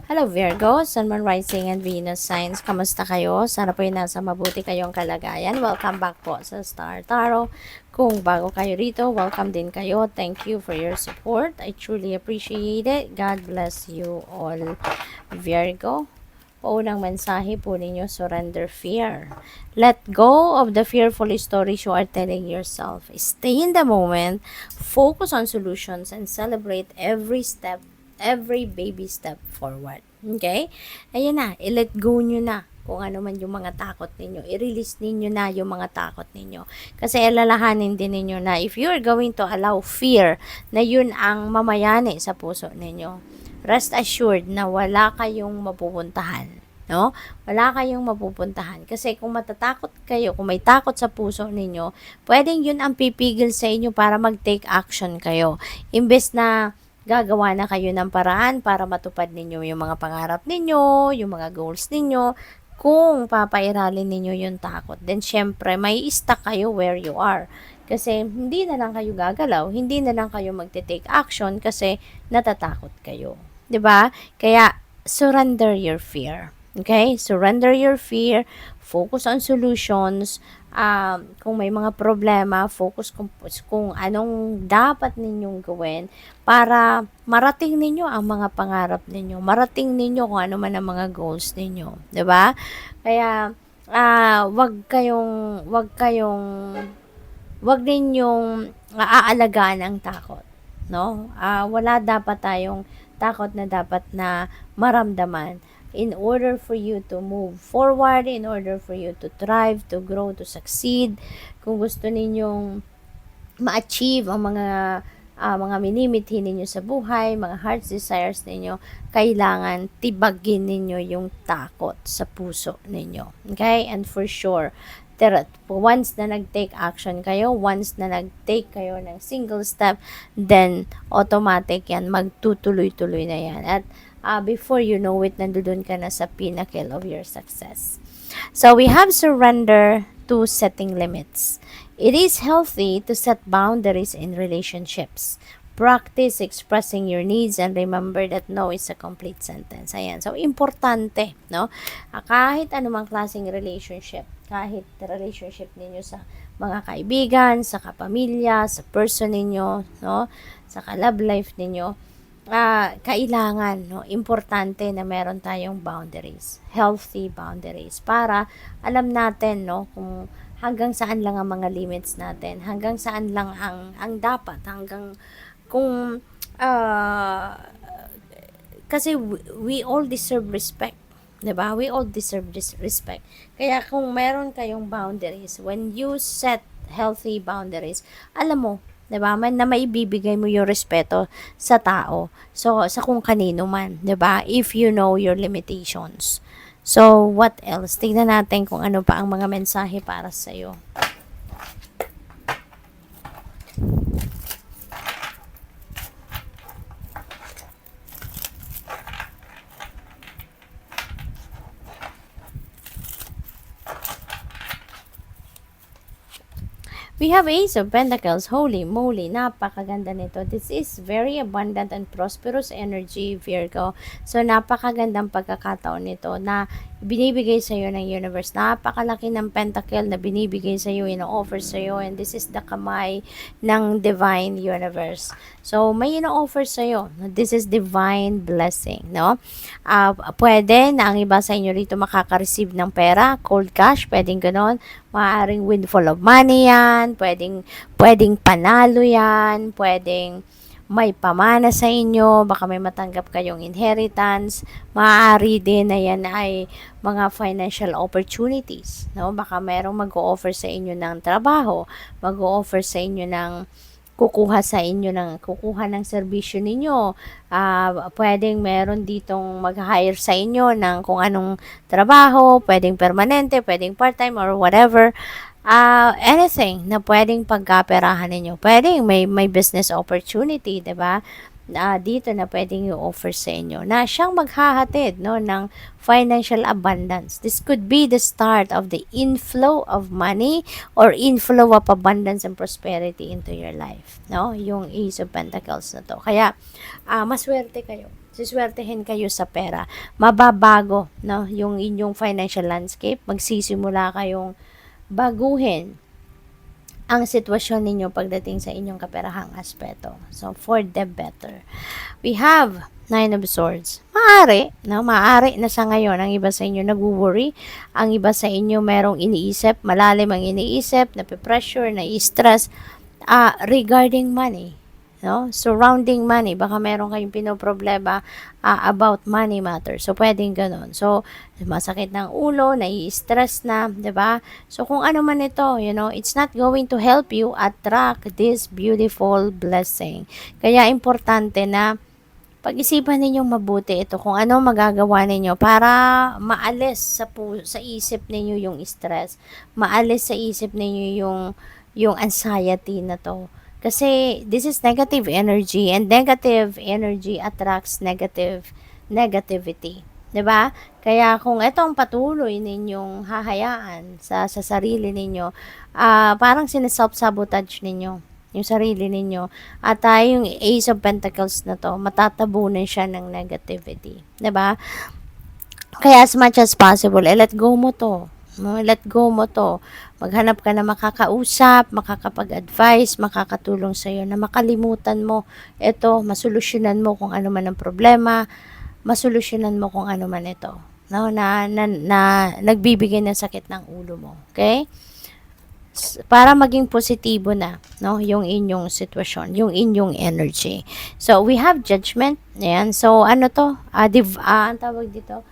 Hello Virgo, Sun, Moon, Rising, and Venus signs. Kamusta kayo? Sana po yung nasa mabuti kayong kalagayan. Welcome back po sa Star Tarot. Kung bago kayo rito, welcome din kayo. Thank you for your support. I truly appreciate it. God bless you all, Virgo. Unang mensahe po ninyo, surrender fear. Let go of the fearful stories you are telling yourself. Stay in the moment, focus on solutions, and celebrate every baby step forward. Okay? Ayan na, i-let go nyo na kung ano man yung mga takot ninyo. I-release ninyo na yung mga takot ninyo. Kasi alalahanin din ninyo na if you are going to allow fear na yun ang mamayani sa puso ninyo, rest assured na wala kayong mapupuntahan. No? Wala kayong mapupuntahan. Kasi kung matatakot kayo, kung may takot sa puso ninyo, pwedeng yun ang pipigil sa inyo para mag-take action kayo. Imbes na gagawa na kayo ng paraan para matupad ninyo yung mga pangarap ninyo, yung mga goals ninyo, kung papairalin ninyo yung takot, then syempre may stuck kayo where you are. Kasi hindi na lang kayo gagalaw, hindi na lang kayo magte-take action kasi natatakot kayo. 'Di ba? Kaya surrender your fear. Okay? Surrender your fear, focus on solutions. Kung may mga problema, focus kung anong dapat ninyong gawin para marating ninyo ang mga pangarap ninyo, marating ninyo kung ano man ang mga goals ninyo, 'di ba? Kaya wag ninyong aalagaan ang takot, no? Wala dapat tayong takot na dapat na maramdaman in order for you to move forward, in order for you to thrive, to grow, to succeed. Kung gusto ninyong ma-achieve ang mga minimithi ninyo sa buhay, mga heart's desires ninyo, kailangan tibagin ninyo yung takot sa puso ninyo. Okay? And for sure, once na nag-take action kayo, once na nag-take kayo ng single step, then automatic yan, magtutuloy-tuloy na yan. At before you know it, nandoon ka na sa pinnacle of your success. So we have surrender to setting limits. It is healthy to set boundaries in relationships. Practice expressing your needs and remember that no is a complete sentence. Ayan. So, importante, no? Kahit anumang klaseng relationship, kahit relationship ninyo sa mga kaibigan, sa kapamilya, sa person ninyo, no? Sa ka-love life ninyo, kailangan, no, importante na meron tayong boundaries, healthy boundaries, para alam natin, no, kung hanggang saan lang ang mga limits natin, hanggang saan lang ang dapat, hanggang kung kasi we all deserve respect, 'di ba? We all deserve this respect. Kaya kung meron kayong boundaries, when you set healthy boundaries, alam mo, 'di ba, na maibibigay mo yung respeto sa tao. So, sa kung kanino man, 'di ba? If you know your limitations. So, what else? Tingnan natin kung ano pa ang mga mensahe para sa iyo. We have Ace of Pentacles. Holy moly, napakaganda nito. This is very abundant and prosperous energy, Virgo. So, napakagandang pagkakataon nito na binibigay sa iyo ng universe. Napakalaki ng pentacle na binibigay sa iyo, ino-offer sa iyo, and this is the kamay ng divine universe. So, may ino-offer sa iyo. This is divine blessing, no? Pwede na ang iba sa inyo rito makaka-receive ng pera, cold cash, pwedeng ganon. Maaaring windfall of money yan, pwedeng panalo yan, pwedeng may pamana sa inyo, baka may matanggap kayong inheritance, maaari din na yan ay mga financial opportunities, no? Baka merong mag-o-offer sa inyo ng trabaho, mag-o-offer sa inyo ng kukuha ng serbisyo ninyo. Pwedeng meron ditong mag-hire sa inyo ng kung anong trabaho, pwedeng permanente, pwedeng part-time or whatever. Anything na pwedeng pagkaperahan ninyo. Pwedeng may business opportunity, 'di ba? Dito na pwedeng i-offer sa inyo na siyang maghahatid, no, ng financial abundance. This could be the start of the inflow of money or inflow of abundance and prosperity into your life, no? Yung Ace of Pentacles na to. Kaya maswerte kayo siswertehin kayo sa pera. Mababago, no, yung inyong financial landscape. Magsisimula kayong baguhin ang sitwasyon ninyo pagdating sa inyong kaperahang aspeto. So, for the better. We have Nine of Swords. Maaari na sa ngayon, ang iba sa inyo nag-worry, ang iba sa inyo merong iniisip, malalim ang iniisip, nape-pressure, na-stress, regarding money. No? Surrounding money, baka meron kayong pinoproblema about money matters. So, pwedeng ganun. So, masakit ng ulo, nai-stress na, 'di ba? So, kung ano man ito, it's not going to help you attract this beautiful blessing. Kaya, importante na pag-isipan ninyong mabuti ito kung ano magagawa ninyo para maalis sa isip ninyo yung stress, maalis sa isip ninyo yung anxiety na to. Kasi this is negative energy, and negative energy attracts negativity. 'Di ba? Kaya kung ito ang patuloy ninyong hahayaan sa sarili ninyo, parang sineself-sabotage ninyo yung sarili ninyo. At yung Ace of Pentacles na to, matatabunan siya ng negativity. 'Di ba? Kaya as much as possible, let go mo to. No, let go mo to. Maghanap ka na makakausap, makakapag-advise, makakatulong sa'yo na makalimutan mo ito, masolusyonan mo kung ano man ang problema, masolusyonan mo kung ano man ito. No, na nagbibigay ng sakit ng ulo mo. Okay? Para maging positibo na, no, yung inyong sitwasyon, yung inyong energy. So, we have Judgment. Ayan. So, ano to? Ang tawag dito,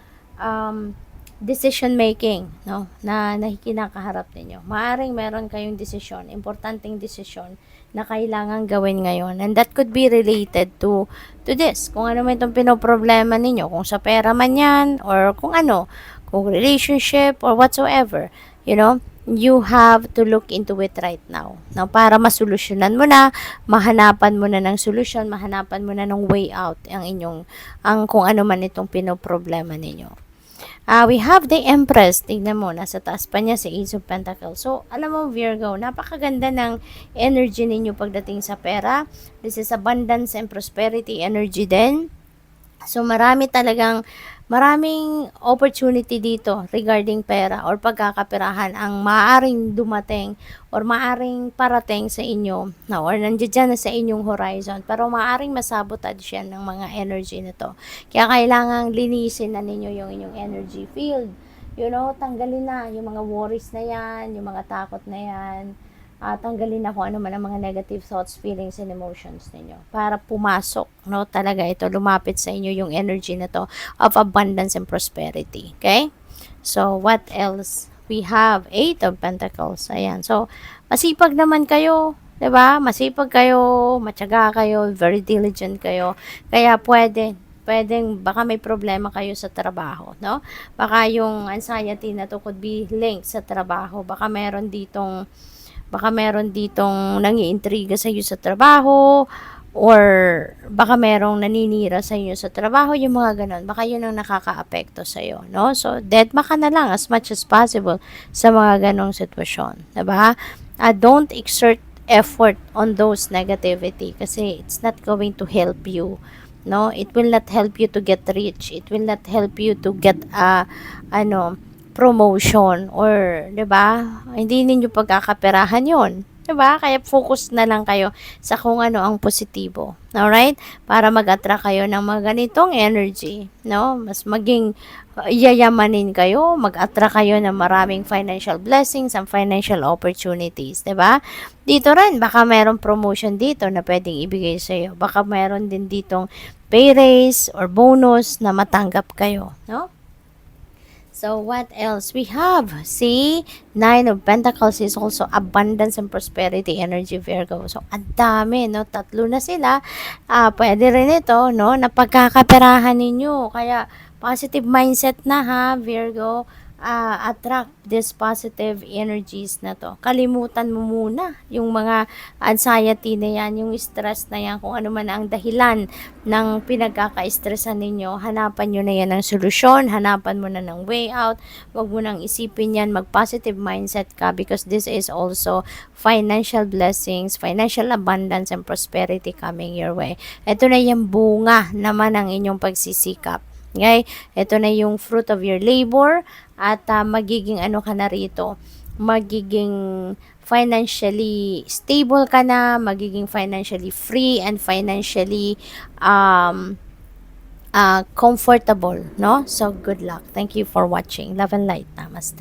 decision making, no, na kinakaharap ninyo. Maaring meron kayong desisyon, importanteng desisyon na kailangan gawin ngayon, and that could be related to this. Kung ano man itong pinoproblema ninyo, kung sa pera man yan, or kung relationship, or whatsoever, you have to look into it right now. Now, para masolusyonan mo na, mahanapan mo na ng solusyon, mahanapan mo na ng way out ang kung ano man itong pinoproblema ninyo. We have the Empress. Tignan mo, nasa taas pa niya si Ace of Pentacles. So, alam mo, Virgo, napakaganda ng energy ninyo pagdating sa pera. This is abundance and prosperity energy din. So, maraming opportunity dito regarding pera or pagkakaperahan ang maaaring dumating or maaaring parating sa inyo or nandiyan na sa inyong horizon, pero maaaring masabotage yan ng mga energy na to. Kaya kailangang linisin na ninyo yung inyong energy field. Tanggalin na yung mga worries na yan, yung mga takot na yan. Tanggalin na kung ano man ang mga negative thoughts, feelings, and emotions ninyo para pumasok, talaga ito, lumapit sa inyo yung energy na to of abundance and prosperity. Okay? So, what else? We have 8 of Pentacles. Ayan. So, masipag naman kayo, 'di ba? Masipag kayo, matyaga kayo, very diligent kayo. Kaya pwedeng baka may problema kayo sa trabaho, no? Baka yung anxiety na to could be linked sa trabaho. Baka meron ditong nangiintriga sa iyo sa trabaho, or baka merong naninira sa inyo sa trabaho, yung mga ganon. Baka yun ang nakakaapekto sa iyo, no? So, deadma ka na lang as much as possible sa mga ganong sitwasyon, diba? Don't exert effort on those negativity kasi it's not going to help you, no? It will not help you to get rich. It will not help you to get promotion, or 'di ba? Hindi ninyo pagkakaperahan 'yon. 'Di ba? Kaya focus na lang kayo sa kung ano ang positibo. All right? Para mag-attract kayo ng mga ganitong energy, no? Mas maging yayamanin kayo, mag-attract kayo ng maraming financial blessings and financial opportunities, 'di ba? Dito rin baka mayroong promotion dito na pwedeng ibigay sa iyo. Baka mayroon din ditong pay raise or bonus na matanggap kayo, no? So, what else? We have, Nine of Pentacles is also abundance and prosperity energy, Virgo. So, ang dami, no? 3 na sila. Pwede rin ito, no? Na pagkakaperahan ninyo. Kaya, positive mindset na, ha, Virgo. attract these positive energies na to. Kalimutan mo muna yung mga anxiety na yan, yung stress na yan, kung ano man ang dahilan ng pinagkaka-stressan ninyo, hanapan nyo na yan ng solusyon, hanapan mo na ng way out, wag mo nang isipin yan, mag-positive mindset ka because this is also financial blessings, financial abundance and prosperity coming your way. Ito na yung bunga naman ng inyong pagsisikap. Okay? Ito na yung fruit of your labor at magiging ano ka na rito, magiging financially stable ka na, magiging financially free and financially comfortable, no? So, good luck. Thank you for watching. Love and light. Namaste.